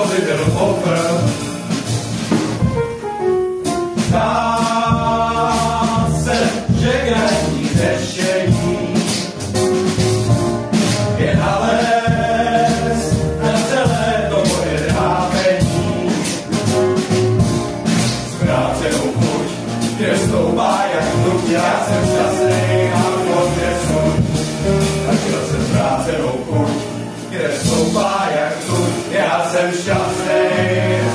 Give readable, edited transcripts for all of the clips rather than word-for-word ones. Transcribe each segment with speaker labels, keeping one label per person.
Speaker 1: by byl poprv. Zdá se, že není řešení, je nalézt na celé to moje trápení. Zvrácenou chuť, kde stoupá jak hnuť, já jsem šťastný a Bože suď. Našel jsem zvrácenou chuť, kde stoupá jak hnuť, já jsem šťastný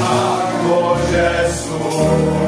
Speaker 1: a Bože suď.